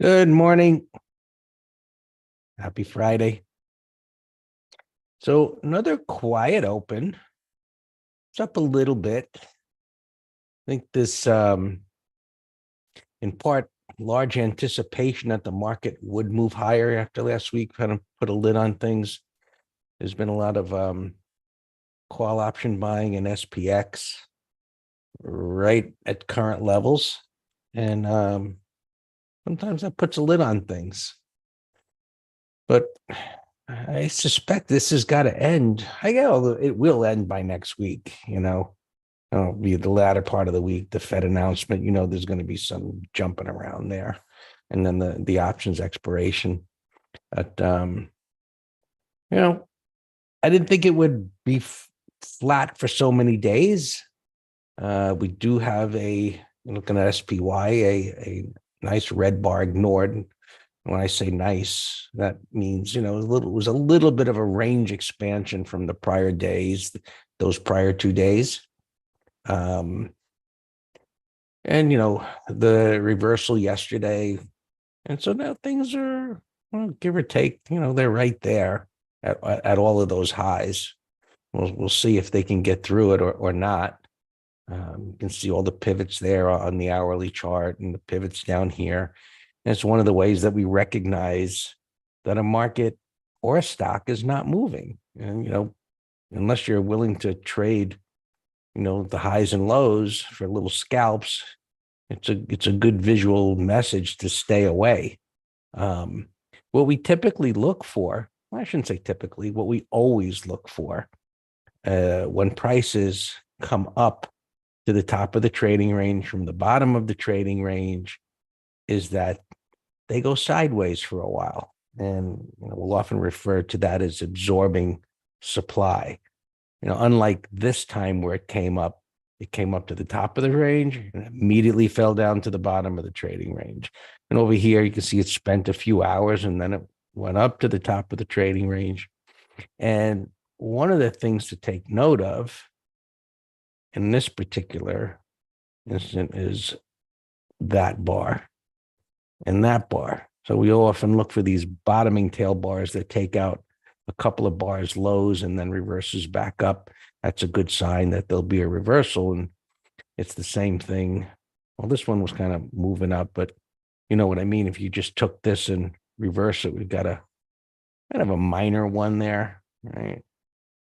Good morning. Happy Friday. So another quiet open. It's up a little bit. I think this in part large anticipation that the market would move higher after last week kind of put a lid on things. There's been a lot of call option buying in SPX right at current levels. And sometimes that puts a lid on things. But I suspect this has got to end. It will end by next week, be the latter part of the week, the Fed announcement, there's going to be some jumping around there. And then the options expiration. But you know, I didn't think it would be flat for so many days. We do have looking at SPY, a nice red bar ignored. When I say nice, that means, it was a little bit of a range expansion from the prior days, those prior 2 days. Um, and the reversal yesterday. And so now things are, well, give or take, they're right there at all of those highs. We'll see if they can get through it or not. You can see all the pivots there on the hourly chart and the pivots down here. And it's one of the ways that we recognize that a market or a stock is not moving. And, unless you're willing to trade, the highs and lows for little scalps, it's a good visual message to stay away. What we typically look for, I shouldn't say typically, what we always look for when prices come up to the top of the trading range from the bottom of the trading range is that they go sideways for a while. And we'll often refer to that as absorbing supply. Unlike this time where it came up to the top of the range and immediately fell down to the bottom of the trading range. And over here, you can see it spent a few hours and then it went up to the top of the trading range. And one of the things to take note of in this particular instant is that bar and that bar. So we often look for these bottoming tail bars that take out a couple of bars lows and then reverses back up. That's a good sign that there'll be a reversal. And it's the same thing. Well, this one was kind of moving up, but you know what I mean? If you just took this and reverse it, we've got a kind of a minor one there, right?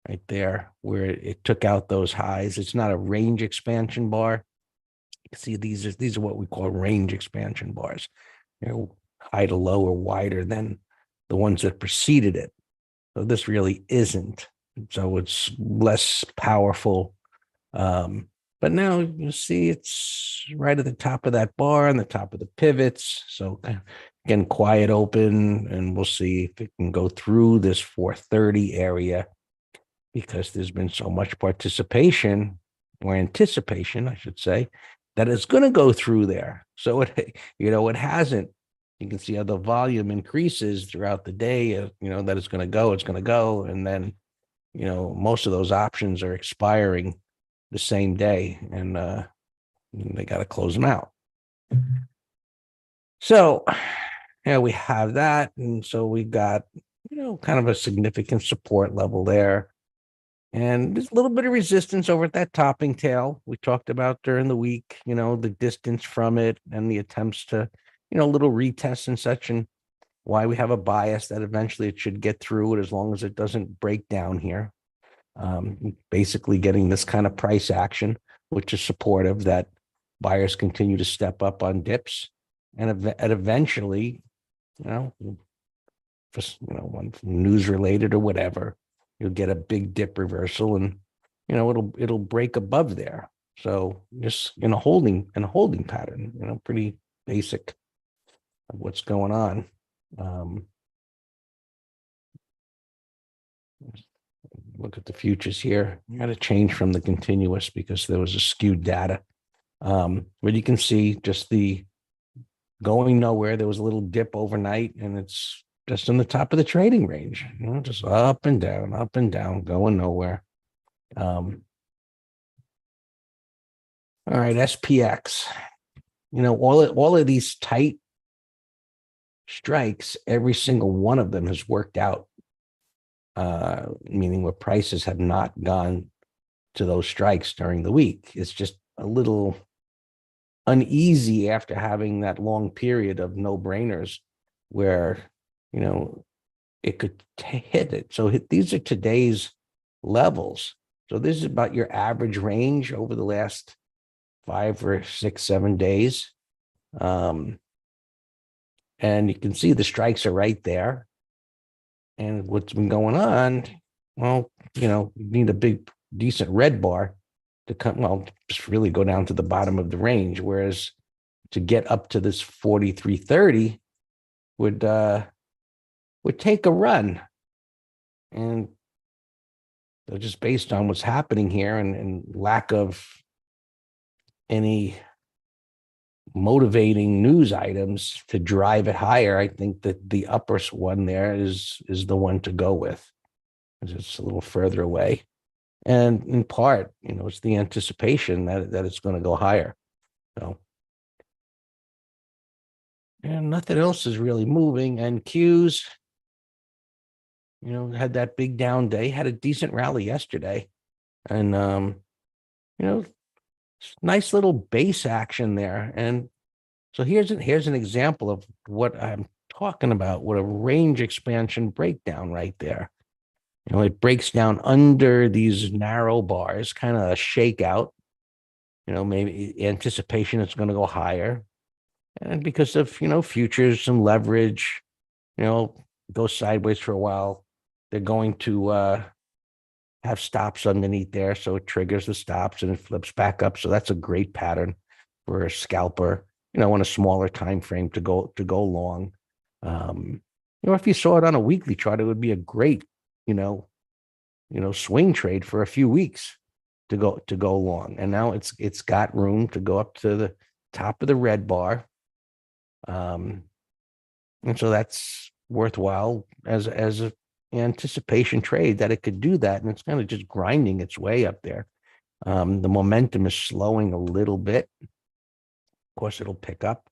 Right there, where it took out those highs. It's not a range expansion bar. See, these are what we call range expansion bars. High to low or wider than the ones that preceded it. So this really isn't. So it's less powerful. But now you see it's right at the top of that bar and the top of the pivots. So again, quiet open, and we'll see if it can go through this 430 area because there's been so much participation or anticipation, I should say, that it's going to go through there. So it hasn't. You can see how the volume increases throughout the day, that it's going to go. And then, most of those options are expiring the same day and they got to close them out. So, we have that. And so we got, kind of a significant support level there. And there's a little bit of resistance over at that topping tail we talked about during the week, the distance from it and the attempts to, little retests and such, and why we have a bias that eventually it should get through it as long as it doesn't break down here. Basically getting this kind of price action, which is supportive that buyers continue to step up on dips and eventually, just, one news related or whatever, you'll get a big dip reversal and, it'll break above there. So just in a holding pattern, pretty basic of what's going on. Look at the futures here. You got to change from the continuous because there was a skewed data. But you can see just the going nowhere. There was a little dip overnight and it's just in the top of the trading range, just up and down, going nowhere. All right, SPX. All of these tight strikes, every single one of them has worked out, meaning where prices have not gone to those strikes during the week. It's just a little uneasy after having that long period of no brainers where, you know, it could hit it. So these are today's levels. So this is about your average range over the last 5 or 6, 7 days. And you can see the strikes are right there. And what's been going on, well, you need a big, decent red bar to come, well, just really go down to the bottom of the range. Whereas to get up to this 43.30 would take a run. And so just based on what's happening here and lack of any motivating news items to drive it higher, I think that the upper one there is the one to go with. It's a little further away. And in part, it's the anticipation that it's going to go higher. So, and nothing else is really moving. And Qs, had that big down day, had a decent rally yesterday. And, nice little base action there. And so here's an example of what I'm talking about, what a range expansion breakdown right there. It breaks down under these narrow bars, kind of a shakeout. Maybe anticipation it's going to go higher. And because of, futures and leverage, go sideways for a while, they're going to have stops underneath there. So it triggers the stops and it flips back up. So that's a great pattern for a scalper, on a smaller time frame to go long. If you saw it on a weekly chart, it would be a great, swing trade for a few weeks to go long. And now it's got room to go up to the top of the red bar. And so that's worthwhile as a anticipation trade that it could do that. And it's kind of just grinding its way up there. The momentum is slowing a little bit. Of course, it'll pick up,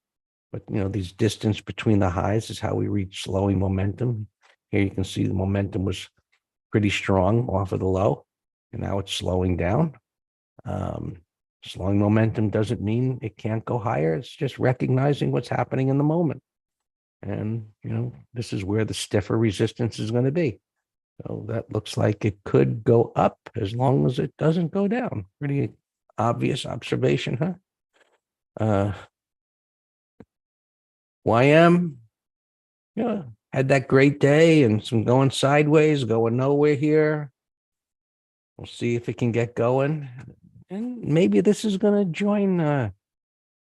but these distance between the highs is how we reach slowing momentum. Here you can see the momentum was pretty strong off of the low, and now it's slowing down. Slowing momentum doesn't mean it can't go higher. It's just recognizing what's happening in the moment. And, this is where the stiffer resistance is going to be. So that looks like it could go up as long as it doesn't go down. Pretty obvious observation, huh? YM, had that great day and some going sideways, going nowhere here. We'll see if it can get going. And maybe this is going to join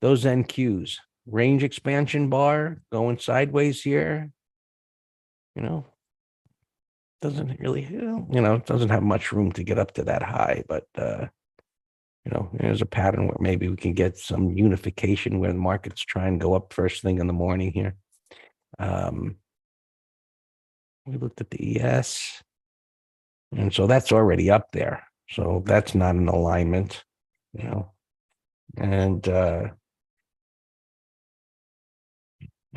those NQs. Range expansion bar going sideways here. Doesn't really, it doesn't have much room to get up to that high, but, there's a pattern where maybe we can get some unification where the markets try and go up first thing in the morning here. We looked at the ES, and so that's already up there. So that's not an alignment, and the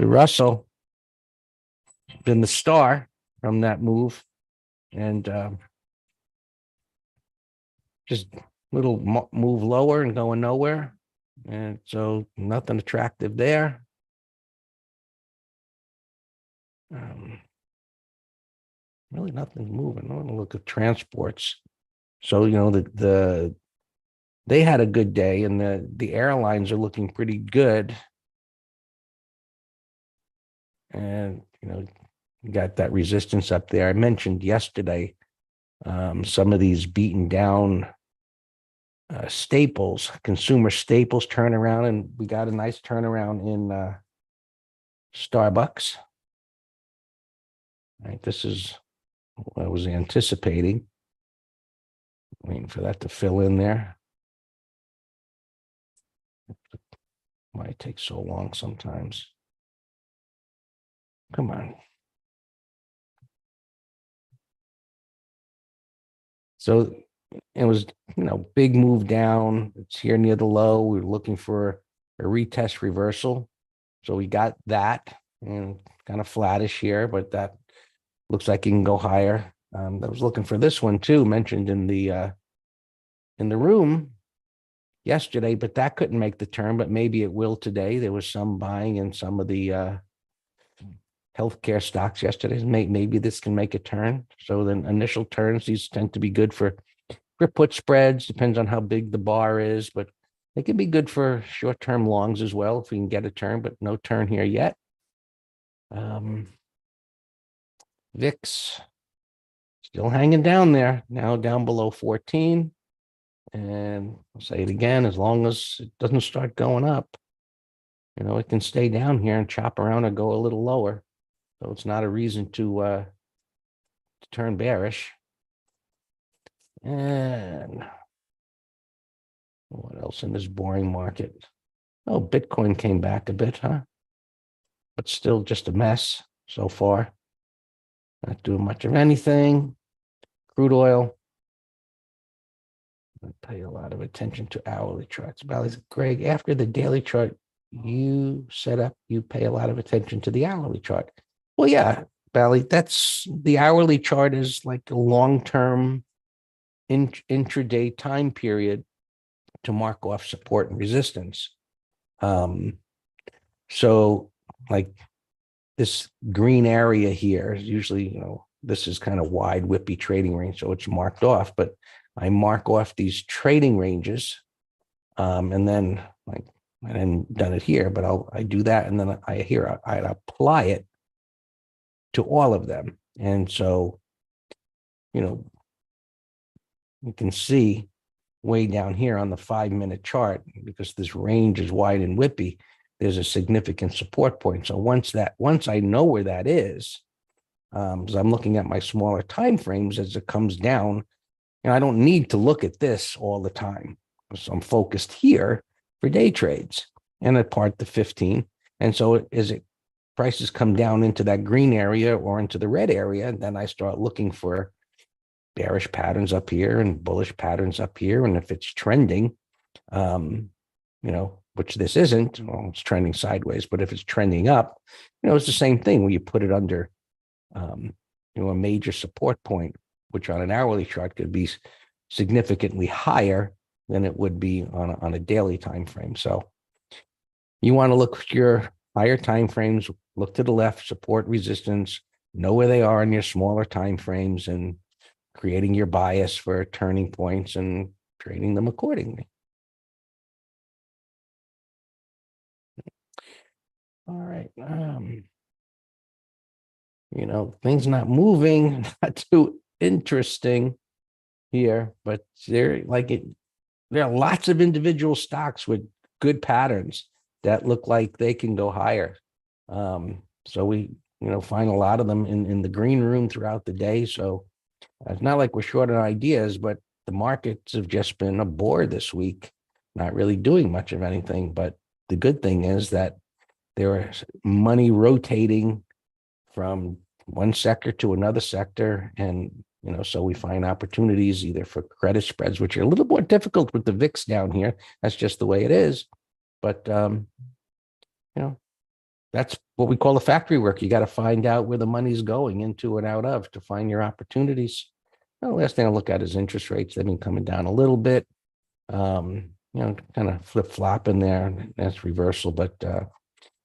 Russell been the star from that move, and just little move lower and going nowhere, and so nothing attractive there. Really nothing moving. I want to look at transports. So they had a good day, and the airlines are looking pretty good. And you got that resistance up there. I mentioned yesterday some of these beaten down staples, consumer staples turnaround, and we got a nice turnaround in Starbucks. Right, this is what I was anticipating. Waiting for that to fill in there. Why it takes so long sometimes. Come on. So it was, big move down. It's here near the low. We were looking for a retest reversal. So we got that. and kind of flattish here, but that looks like it can go higher. I was looking for this one too, mentioned in the room yesterday, but that couldn't make the turn, but maybe it will today. There was some buying in some of the healthcare stocks yesterday. Maybe this can make a turn. So then initial turns, these tend to be good for put spreads, depends on how big the bar is, but they can be good for short-term longs as well if we can get a turn, but no turn here yet. VIX still hanging down there, now down below 14. And I'll say it again, as long as it doesn't start going up, it can stay down here and chop around or go a little lower. So it's not a reason to turn bearish. And what else in this boring market? Oh, Bitcoin came back a bit, huh? But still just a mess so far. Not doing much of anything. Crude oil. I pay a lot of attention to hourly charts. Greg, after the daily chart you set up, you pay a lot of attention to the hourly chart. Well, yeah, Bally, that's the hourly chart is like a long-term intraday time period to mark off support and resistance. So like this green area here is usually, this is kind of wide, whippy trading range, so it's marked off, but I mark off these trading ranges, and then like I hadn't done it here, but I do that, and then I apply it to all of them, and so you can see way down here on the 5-minute chart, because this range is wide and whippy, there's a significant support point. So once I know where that is, because I'm looking at my smaller time frames as it comes down, and I don't need to look at this all the time. So I'm focused here for day trades and at part the 15. And so as prices come down into that green area or into the red area, then I start looking for bearish patterns up here and bullish patterns up here. And if it's trending, which this isn't, well, it's trending sideways, but if it's trending up, it's the same thing where you put it under, a major support point, which on an hourly chart could be significantly higher than it would be on a daily time frame. So you want to look at your higher time frames, look to the left, support, resistance, know where they are in your smaller time frames, and creating your bias for turning points and trading them accordingly. All right. Things not moving, not too interesting here, but there are lots of individual stocks with good patterns that look like they can go higher. So we, find a lot of them in the green room throughout the day. So it's not like we're short on ideas, but the markets have just been a bore this week, not really doing much of anything. But the good thing is that there is money rotating from one sector to another sector. And, so we find opportunities either for credit spreads, which are a little more difficult with the VIX down here. That's just the way it is. But, that's what we call the factory work. You got to find out where the money's going into and out of to find your opportunities. The last thing I look at is interest rates. They've been coming down a little bit, kind of flip-flop in there. That's reversal. But,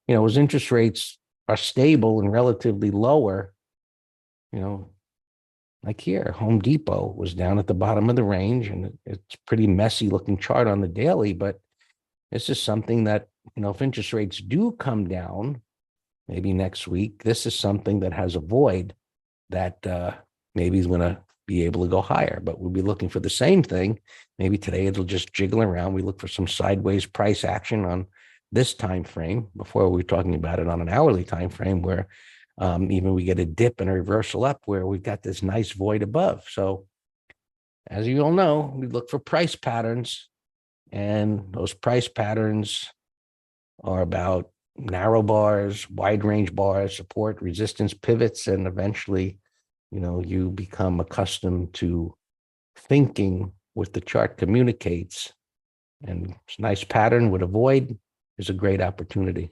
as interest rates are stable and relatively lower, like here, Home Depot was down at the bottom of the range, and it's pretty messy looking chart on the daily, but this is something that, if interest rates do come down, maybe next week, this is something that has a void that maybe is going to be able to go higher, but we'll be looking for the same thing. Maybe today it'll just jiggle around. We look for some sideways price action on this time frame. Before we were talking about it on an hourly time frame, where even we get a dip and a reversal up where we've got this nice void above. So as you all know, we look for price patterns, and those price patterns are about narrow bars, wide range bars, support, resistance, pivots, and eventually, you become accustomed to thinking what the chart communicates. And it's a nice pattern with a void is a great opportunity.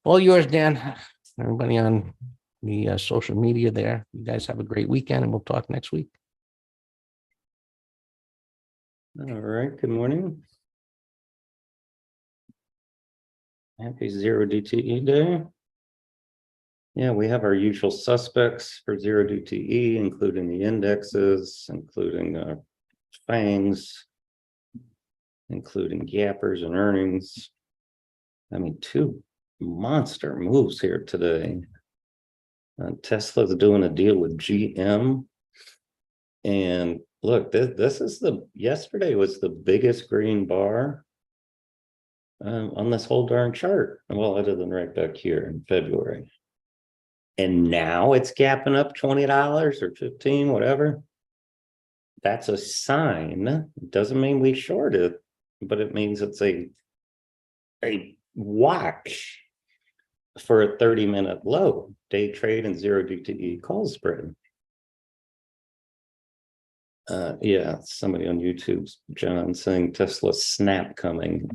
All yours, Dan. everybody on the social media there. You guys have a great weekend and we'll talk next week. All right, good morning. Happy Zero DTE Day. Yeah, we have our usual suspects for Zero DTE, including the indexes, including FANGs, including gappers and earnings. I mean, two monster moves here today. Tesla's doing a deal with GM. And look, this is yesterday was the biggest green bar on this whole darn chart. Well, other than right back here in February. And now it's gapping up $20 or 15, whatever. That's a sign. It doesn't mean we short it, but it means it's a watch for a 30-minute low, day trade and zero DTE call spread. Yeah, somebody on YouTube, John, saying Tesla snap coming.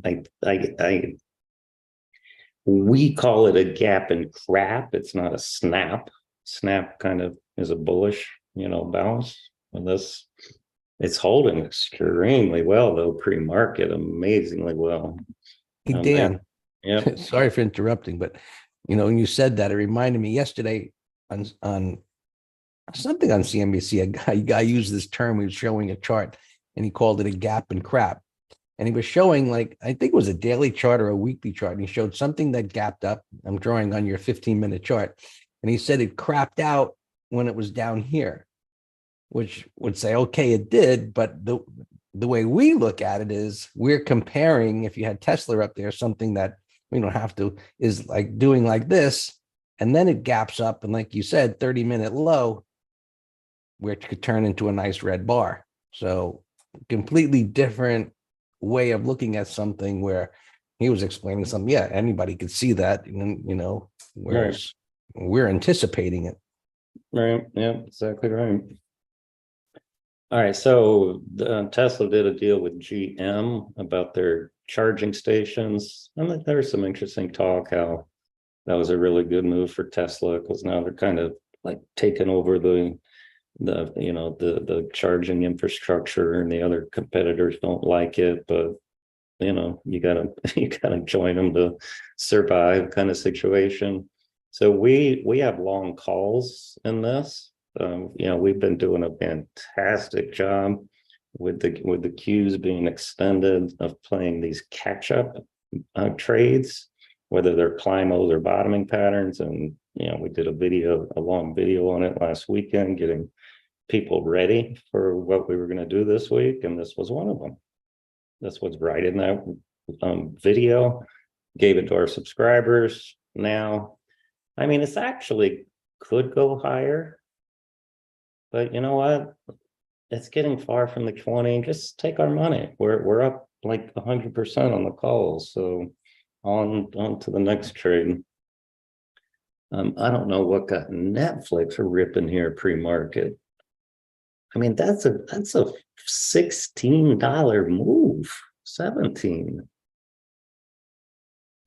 We call it a gap and crap. It's not a snap. Snap kind of is a bullish, bounce. And this, it's holding extremely well though, pre-market, amazingly well. Hey, Dan, yeah. Sorry for interrupting, but when you said that, it reminded me yesterday on something on CNBC, a guy used this term. He was showing a chart and he called it a gap and crap. And he was showing, like, I think it was a daily chart or a weekly chart. And he showed something that gapped up. I'm drawing on your 15-minute chart. And he said it crapped out when it was down here, which would say, okay, it did. But the way we look at it is we're comparing, if you had Tesla up there, something that we don't have to, is like doing like this. And then it gaps up. And like you said, 30-minute low, which could turn into a nice red bar. So completely different way of looking at something, where he was explaining something. Yeah, anybody could see that, whereas we're anticipating it. Right. Yeah, exactly right. All right. So Tesla did a deal with GM about their charging stations. And there was some interesting talk how that was a really good move for Tesla, because now they're kind of like taking over the charging infrastructure, and the other competitors don't like it, but you gotta join them to survive, kind of situation. So we have long calls in this. We've been doing a fantastic job with the Qs being extended, of playing these catch-up trades, whether they're climbos or bottoming patterns. And we did a long video on it last weekend, getting people ready for what we were going to do this week, and this was one of them. This was right in that video. Gave it to our subscribers. Now, I mean, it's actually could go higher, but you know what? It's getting far from the 20. Just take our money. We're up like 100% on the calls. So on to the next trade. I don't know what got Netflix ripping here pre-market. I mean, that's a $16 move, 17.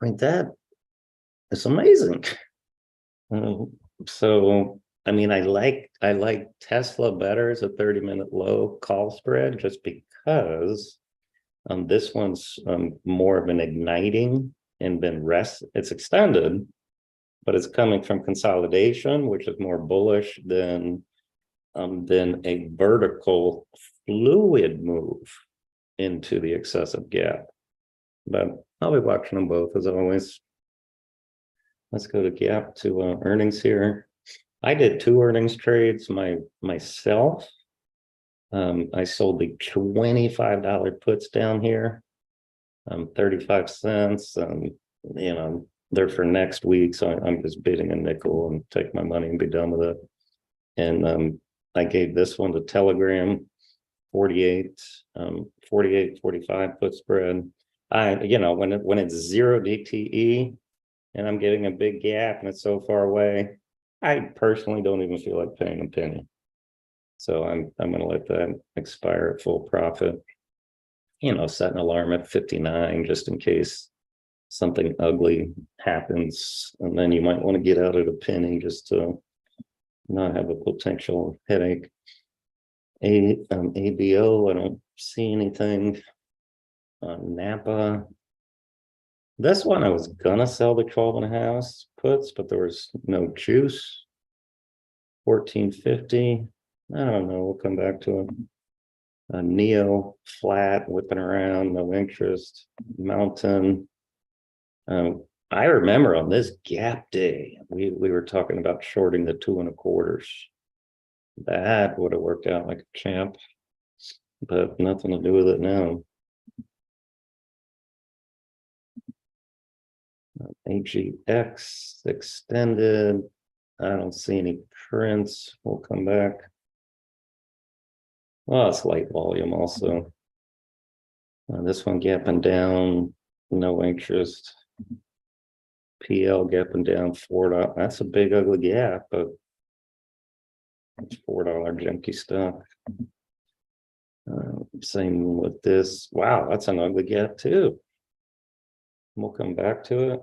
I mean, that is amazing. So, I mean, I like Tesla better as a 30-minute low call spread, just because this one's more of an igniting and then it's extended, but it's coming from consolidation, which is more bullish than a vertical fluid move into the excessive gap. But I'll be watching them both as always. Let's go to gap to earnings here. I did 2 earnings trades myself. I sold the $25 puts down here, 35 cents. They're for next week, so I'm just bidding a nickel and take my money and be done with it. And I gave this one to Telegram, 48, 45 put spread. When it's zero DTE and I'm getting a big gap and it's so far away, I personally don't even feel like paying a penny. So I'm going to let that expire at full profit. Set an alarm at 59 just in case something ugly happens, and then you might want to get out at a penny just to not have a potential headache. ABO, I don't see anything. Napa. This one I was gonna sell the 12.5 puts, but there was no juice. 1450. I don't know. We'll come back to it. Neo flat, whipping around, no interest. Mountain. I remember on this gap day, we were talking about shorting the 2 1/4. That would have worked out like a champ, but nothing to do with it now. AGX extended. I don't see any prints. We'll come back. Well, it's light volume also. This one gapping down, no interest. PL gapping down $4. That's a big ugly gap, but it's $4 junky stock. Same with this. Wow, that's an ugly gap too. We'll come back to it.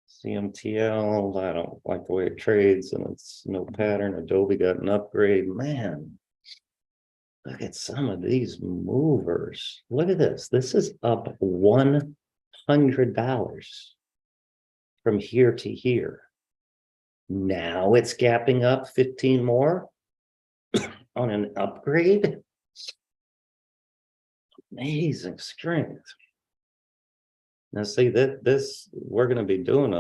CMTL, I don't like the way it trades, and it's no pattern. Adobe got an upgrade. Man, look at some of these movers. Look at this. This is up $100 from here to here. Now it's gapping up 15 more on an upgrade. Amazing strength. Now see that this, we're going to be doing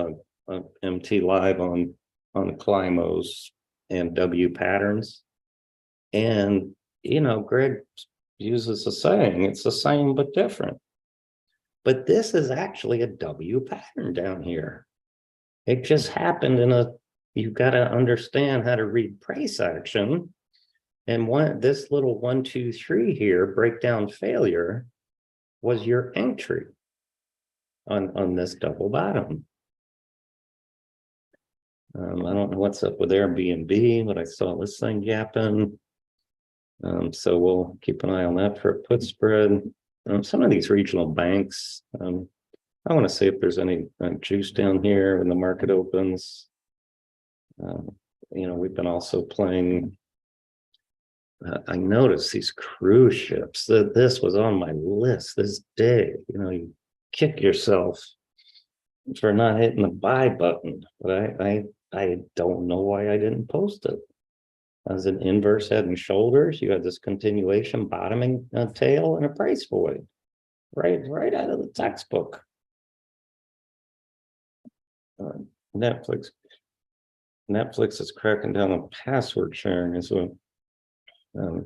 a MT live on Climbos and W patterns. And, you know, Greg uses a saying, it's the same but different. But this is actually a W pattern down here. It just happened in a, you've got to understand how to read price action. And this little 1, 2, 3 here, breakdown failure, was your entry on this double bottom. I don't know what's up with Airbnb, but I saw this thing gapping. So we'll keep an eye on that for a put spread. Some of these regional banks, I want to see if there's any juice down here when the market opens. You know, we've been also playing. I noticed these cruise ships. This was on my list this day. You know, you kick yourself for not hitting the buy button, but I don't know why I didn't post it. As an inverse head and shoulders, you had this continuation bottoming tail and a price void, right out of the textbook. Netflix is cracking down on password sharing, is what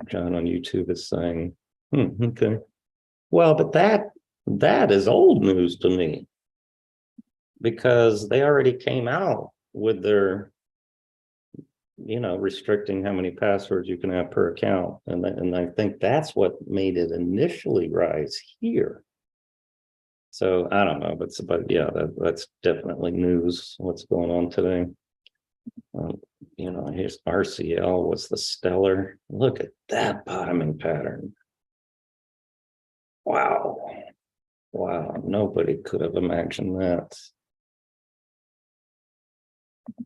John on YouTube is saying. Okay, well, but that is old news to me, because they already came out with their, you know, restricting how many passwords you can have per account, and I think that's what made it initially rise here. So I don't know, but yeah, that's definitely news. What's going on today? You know, here's RCL was the stellar. Look at that bottoming pattern. Wow. Nobody could have imagined that.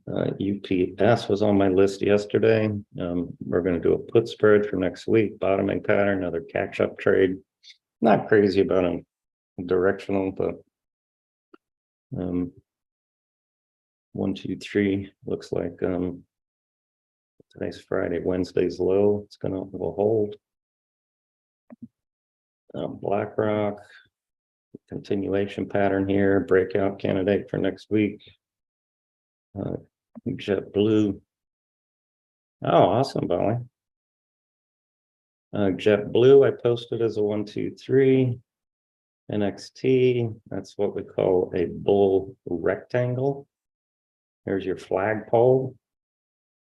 UPS was on my list yesterday. We're going to do a put spread for next week. Bottoming pattern, another catch-up trade. Not crazy about them directional, but 1, 2, 3 looks like today's Friday, Wednesday's low. It's will hold. BlackRock, continuation pattern here, breakout candidate for next week. JetBlue. Oh, awesome, Bolly. JetBlue, I posted as a 1, 2, 3. NXT, that's what we call a bull rectangle. There's your flagpole.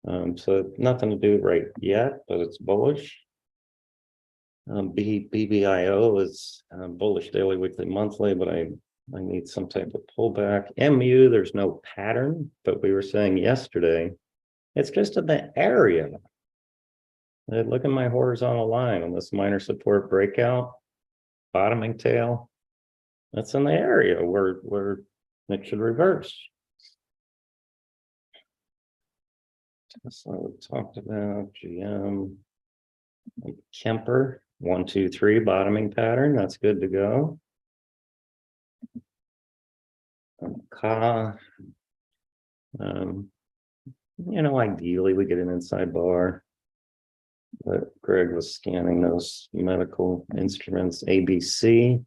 So nothing to do right yet, but it's bullish. BBIO is bullish daily, weekly, monthly, but I need some type of pullback. MU, there's no pattern, but we were saying yesterday, it's just in the area. Look at my horizontal line on this minor support breakout, bottoming tail. That's in the area where it should reverse. So we talked about GM. Kemper, 1, 2, 3 bottoming pattern. That's good to go. Ka, ideally we get an inside bar, but Greg was scanning those medical instruments. ABC.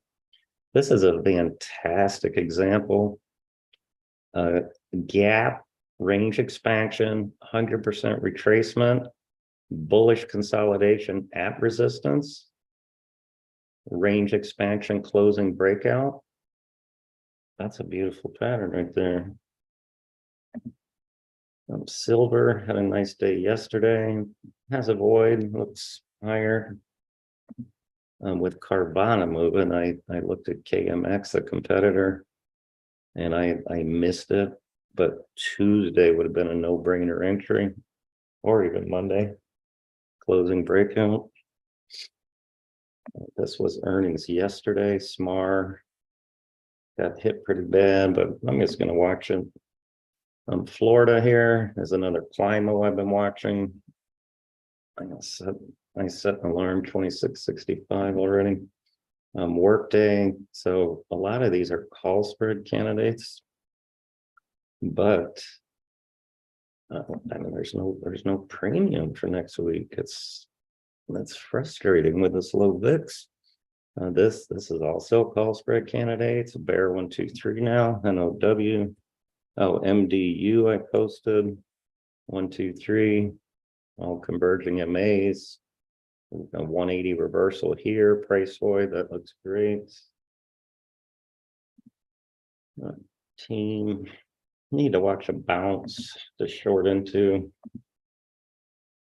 This is a fantastic example. Gap, range expansion, 100% retracement, bullish consolidation at resistance, range expansion, closing breakout. That's a beautiful pattern right there. Silver had a nice day yesterday, has a void, looks higher. With Carvana moving, I looked at KMX, a competitor, and I missed it, but Tuesday would have been a no-brainer entry, or even Monday, closing breakout. This was earnings yesterday. SMAR got hit pretty bad, but I'm just going to watch it. Florida here is another Climo I've been watching. I set an alarm 2665 already. Workday. So a lot of these are call spread candidates, but I mean, there's no premium for next week. That's frustrating with this low VIX. This is also a call spread candidates. Bear 1, 2, 3 now. NOW. Oh, MDU I posted 1, 2, 3. All converging MAs. A 180 reversal here. Price void, that looks great. Team. Need to watch a bounce to short into.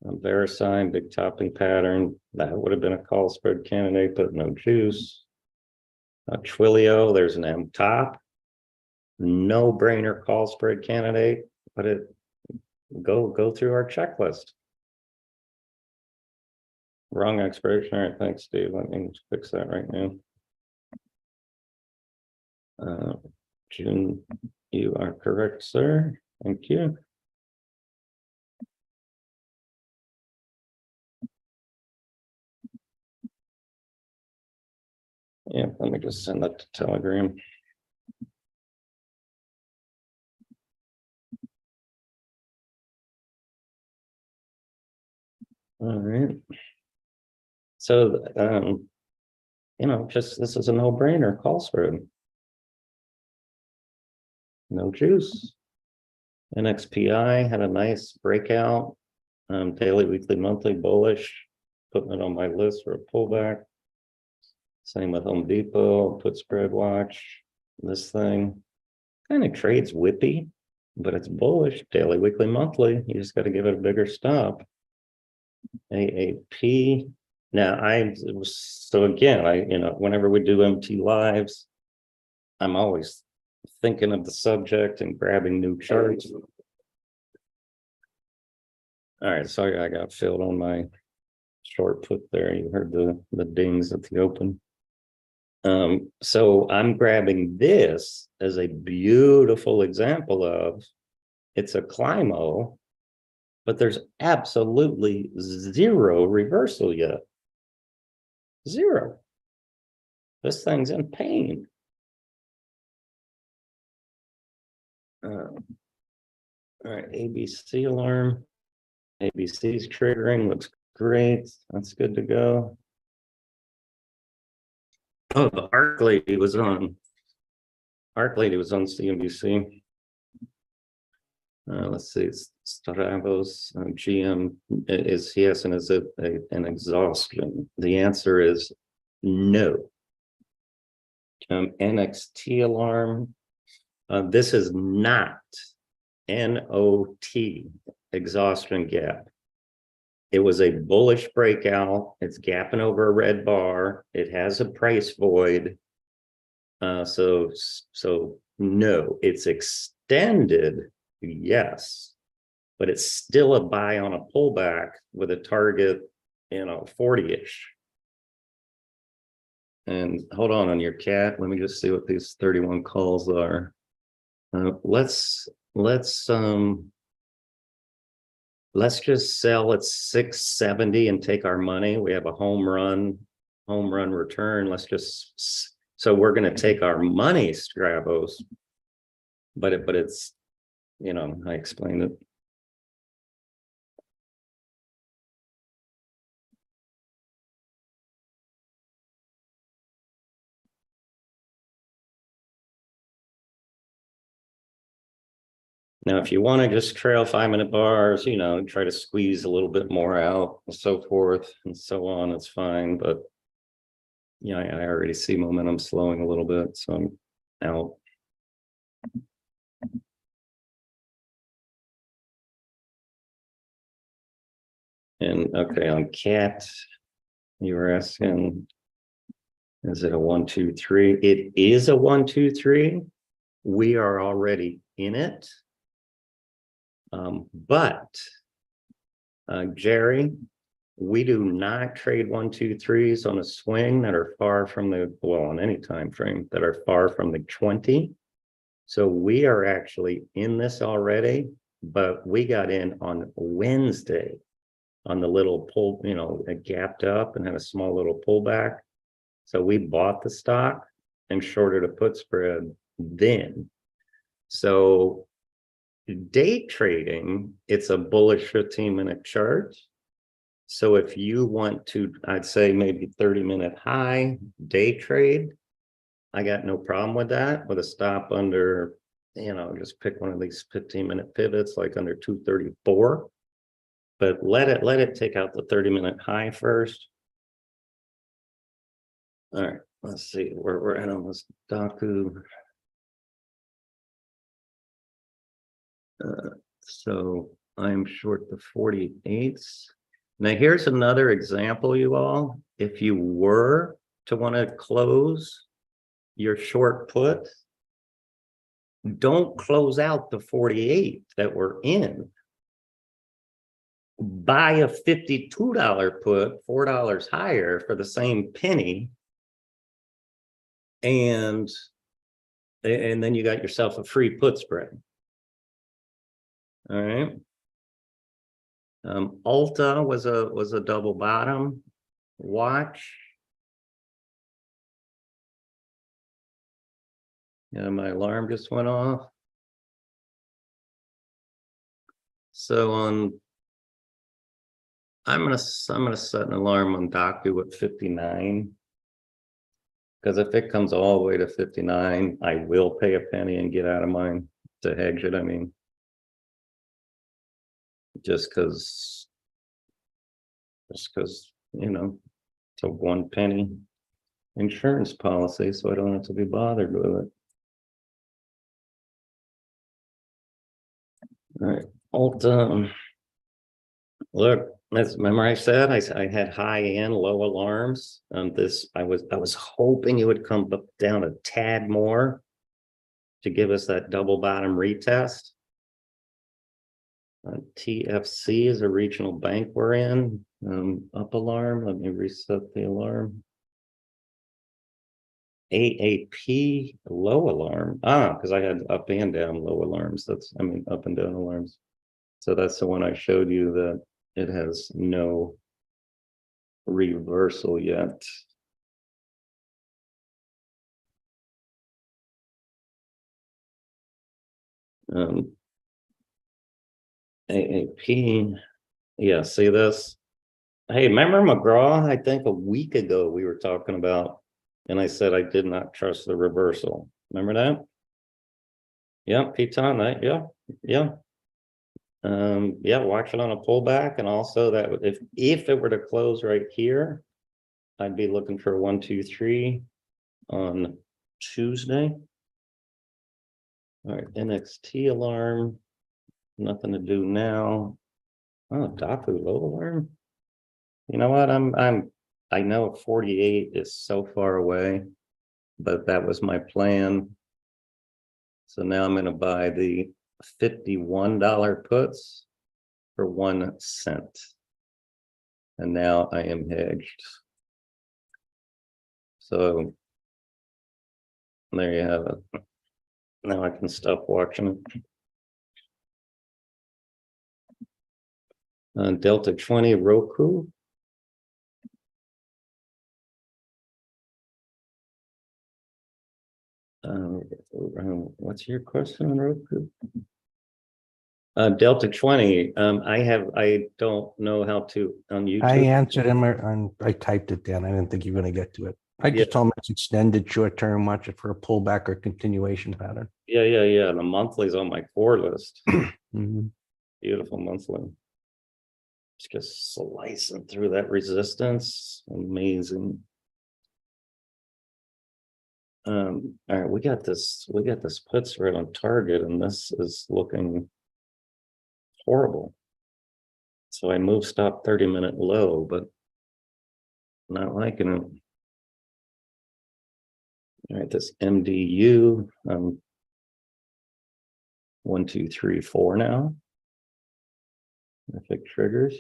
VeriSign, big topping pattern. That would have been a call spread candidate, but no juice. Twilio, there's an M top. No brainer call spread candidate, but it go through our checklist. Wrong expiration. All right, thanks, Steve. Let me fix that right now. June, you are correct, sir. Thank you. Yeah, let me just send that to Telegram. All right. So, just this is a no-brainer call spread. No juice. NXPI had a nice breakout. Daily, weekly, monthly bullish. Putting it on my list for a pullback. Same with Home Depot. Put spread watch. This thing kind of trades whippy, but it's bullish. Daily, weekly, monthly. You just got to give it a bigger stop. AAP. Now whenever we do MT lives, I'm always thinking of the subject and grabbing new charts. All right, sorry, I got filled on my short put there. You heard the dings at the open. So I'm grabbing this as a beautiful example of it's a Climo, but there's absolutely zero reversal yet. Zero. This thing's in pain. All right, ABC alarm. ABC's triggering, looks great. That's good to go. Oh, the Arc Lady was on CNBC. Let's see, Stavros, GM is yes, and is it an exhaustion? The answer is no. NXT alarm. This is not NOT, exhaustion gap. It was a bullish breakout. It's gapping over a red bar. It has a price void. So no, it's extended, yes, but it's still a buy on a pullback with a target, 40-ish. And hold on your cat. Let me just see what these 31 calls are. Let's just sell at 670 and take our money. We have a home run return. Let's just, so we're going to take our money, Scravos. But it's, you know, I explained it. Now, if you want to just trail 5-minute bars, you know, try to squeeze a little bit more out and so forth and so on, it's fine. But yeah, I already see momentum slowing a little bit, so I'm out. And okay, on cat, you were asking, is it a 1, 2, 3? It is a 1, 2, 3. We are already in it. But Jerry, we do not trade 1, 2, 3s on a swing that are far from the, well, on any time frame that are far from the 20. So we are actually in this already, but we got in on Wednesday on the little pull, you know, it gapped up and had a small little pullback. So we bought the stock and shorted a put spread then. So day trading, it's a bullish 15-minute chart. So if you want to, I'd say maybe 30-minute high day trade, I got no problem with that, with a stop under, you know, just pick one of these 15-minute pivots, like under 234. But let it take out the 30-minute high first. All right, let's see where we're at on this Daku. So I'm short the 48s. Now here's another example, you all. If you were to want to close your short put, don't close out the 48 that we're in. Buy a $52 put, $4 higher for the same penny. And then you got yourself a free put spread. All right. Ulta was a double bottom. Watch. Yeah, my alarm just went off. So I'm gonna set an alarm on Daku at 59. Because if it comes all the way to 59, I will pay a penny and get out of mine to hedge it. I mean, just because, you know, it's a 1 penny insurance policy, so I don't have to be bothered with it. All right, Ulta. Look, remember I said I had high and low alarms. This I was hoping it would come down a tad more to give us that double bottom retest. TFC is a regional bank we're in. Up alarm. Let me reset the alarm. AAP low alarm. Because I had up and down low alarms. I mean up and down alarms. So that's the one I showed you that it has no reversal yet. AAP, yeah, see this? Hey, remember McGraw? I think a week ago we were talking about, and I said I did not trust the reversal. Remember that? Yeah, Piton, yeah. Yeah, watch it on a pullback, and also that if it were to close right here, I'd be looking for 1, 2, 3 on Tuesday. All right, NXT alarm, nothing to do now. Oh, Daku low alarm. You know what? I know 48 is so far away, but that was my plan. So now I'm going to buy the $51 puts for 1 cent. And now I am hedged. So there you have it. Now I can stop watching it. Delta 20 Roku. What's your question on Roku? Delta 20. I don't know how to on YouTube. I answered him and I typed it down. I didn't think you were gonna get to it. I just Yeah. told him it's extended short term, watch it for a pullback or continuation pattern. Yeah. The monthly's on my core list. Mhm. Beautiful monthly. Just slicing through that resistance. Amazing. All right, we got this puts right on target, and this is looking horrible. So I moved stop 30-minute low, but not liking it. All right, this MDU, 1, 2, 3, 4 now. If it triggers.